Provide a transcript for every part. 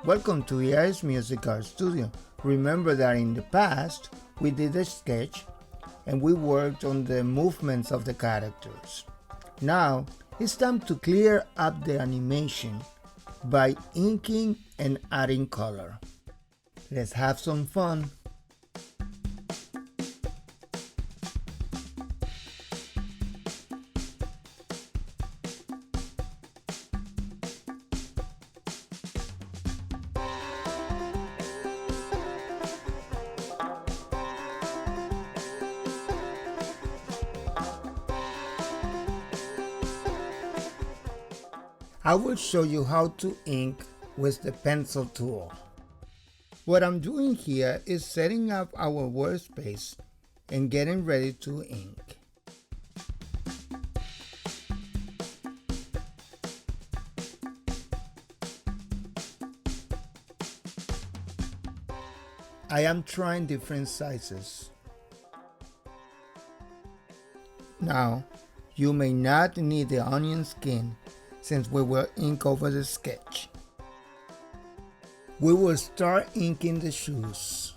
Welcome to EI's Music Art Studio. Remember that in the past, we did a sketch and we worked on the movements of the characters. Now, it's time to clear up the animation by inking and adding color. Let's have some fun. I will show you how to ink with the pencil tool. What I'm doing here is setting up our workspace and getting ready to ink. I am trying different sizes. Now, you may not need the onion skin since we will ink over the sketch. We will start inking the shoes.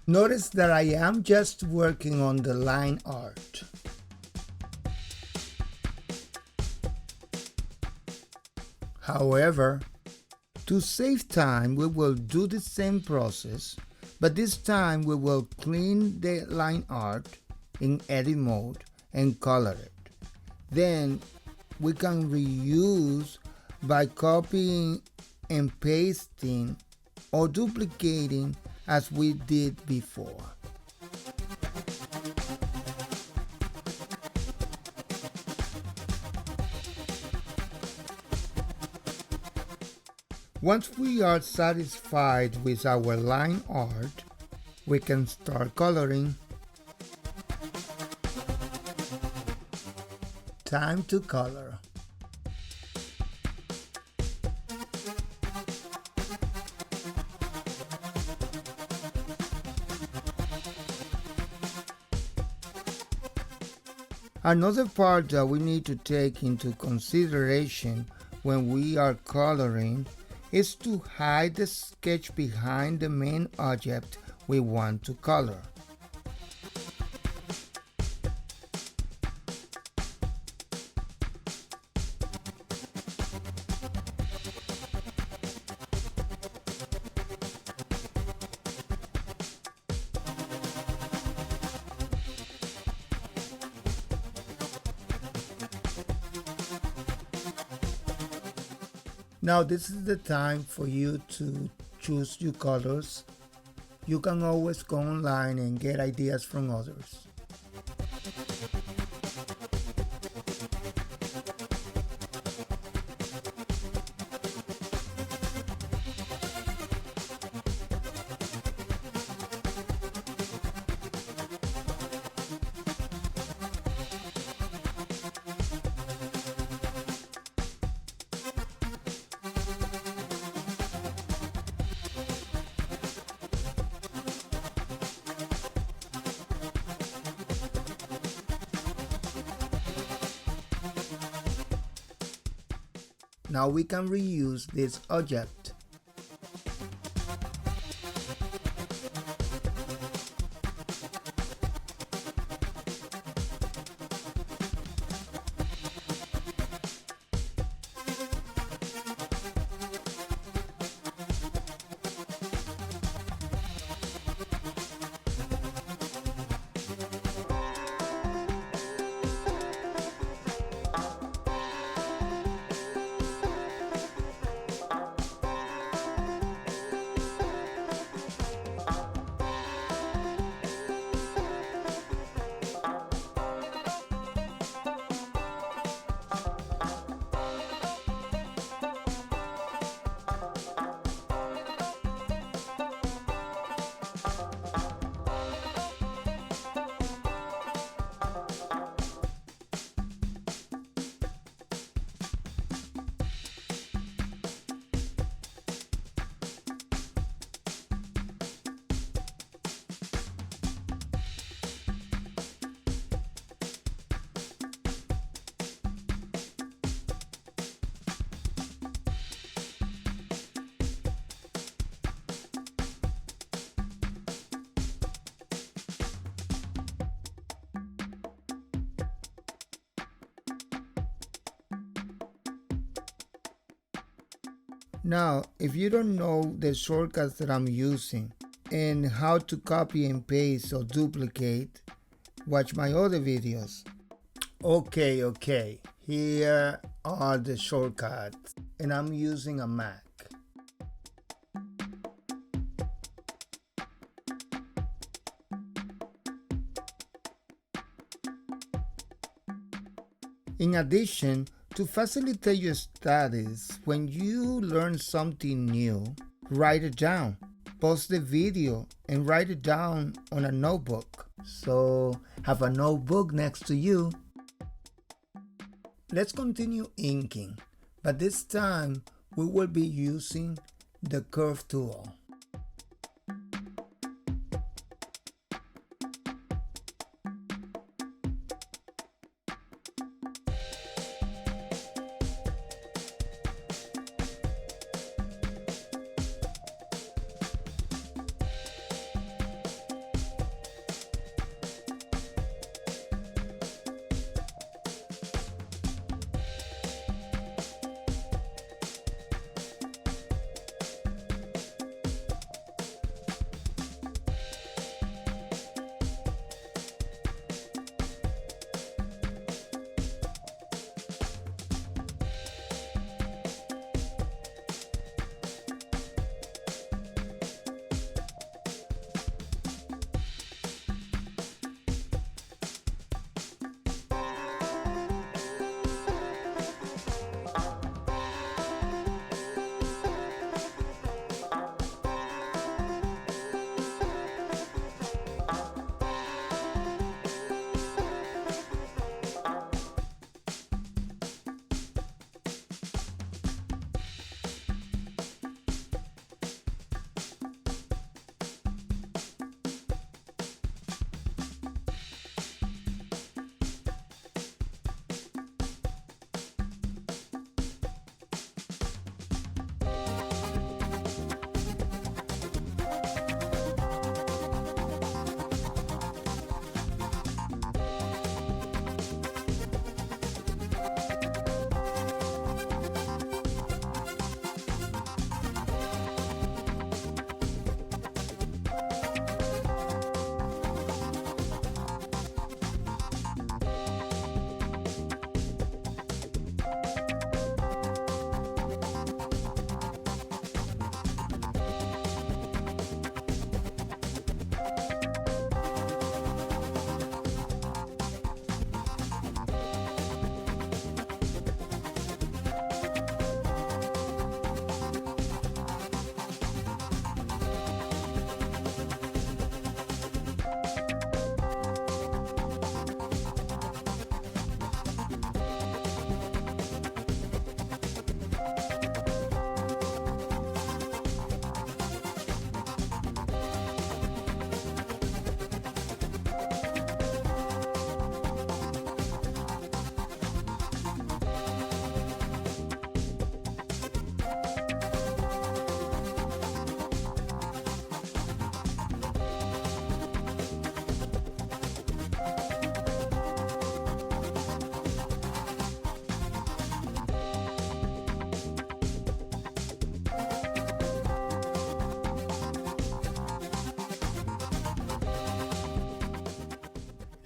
Notice that I am just working on the line art. However, to save time, we will do the same process, but this time we will clean the line art in edit mode and color it. Then we can reuse by copying and pasting or duplicating as we did before. Once we are satisfied with our line art, we can start coloring. Time to color. Another part that we need to take into consideration when we are coloring is to hide the sketch behind the main object we want to color. Now this is the time for you to choose your colors. You can always go online and get ideas from others. Now we can reuse this object. Now, if you don't know the shortcuts that I'm using and how to copy and paste or duplicate, watch my other videos. Okay, here are the shortcuts, and I'm using a Mac. In addition, to facilitate your studies, when you learn something new, write it down. Pause the video and write it down on a notebook. So have a notebook next to you. Let's continue inking, but this time we will be using the curve tool.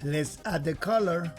Let's add the color.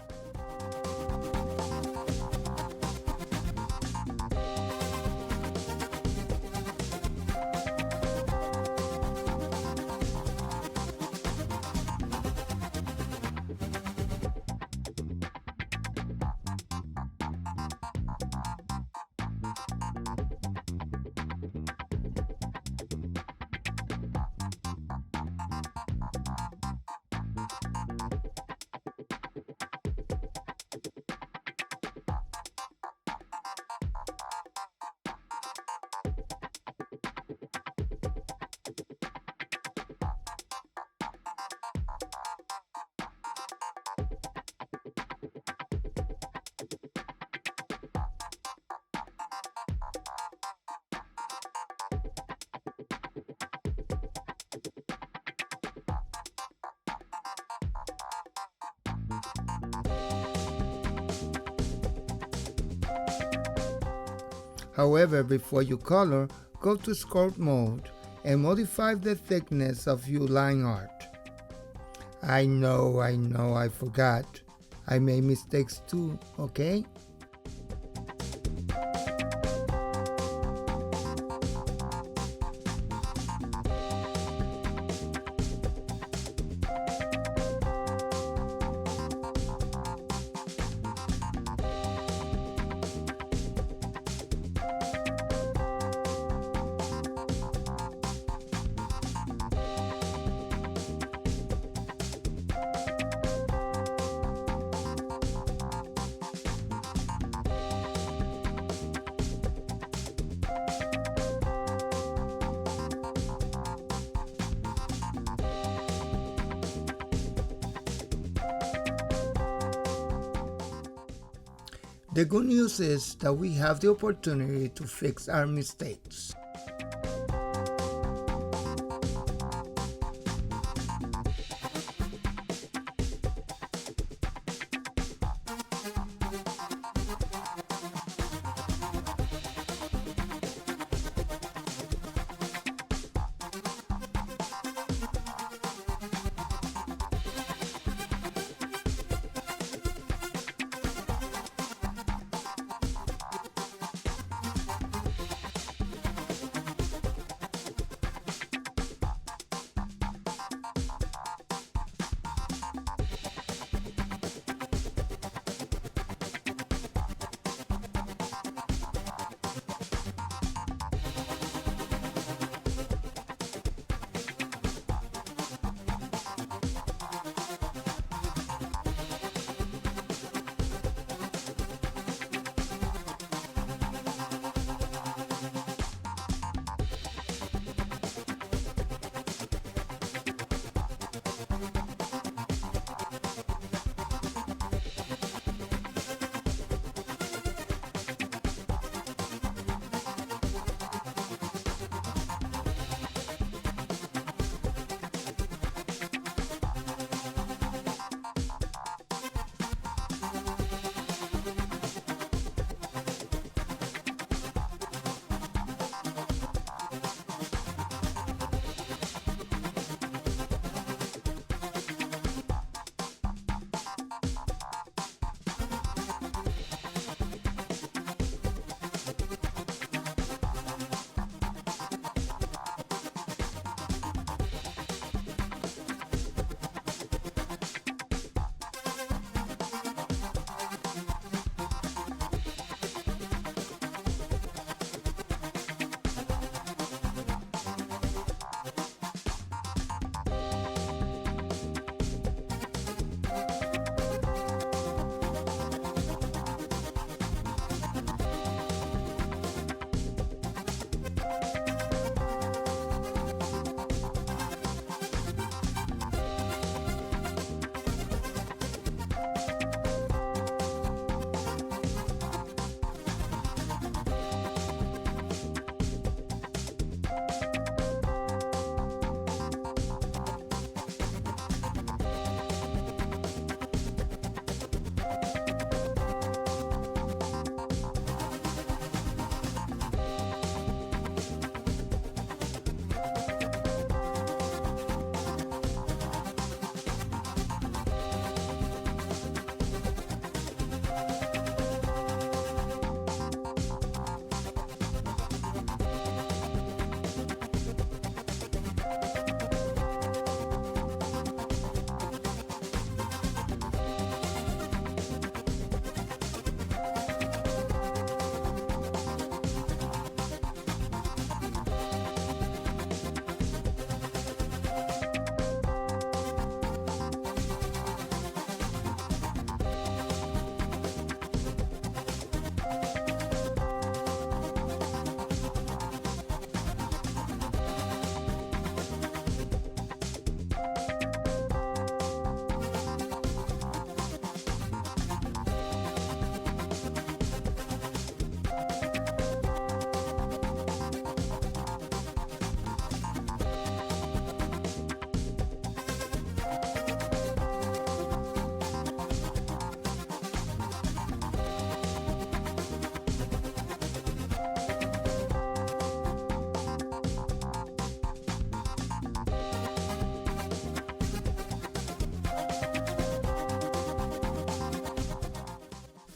However, before you color, go to sculpt mode and modify the thickness of your line art. I know, I forgot. I made mistakes too, okay? The good news is that we have the opportunity to fix our mistakes.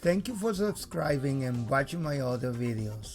Thank you for subscribing and watching my other videos.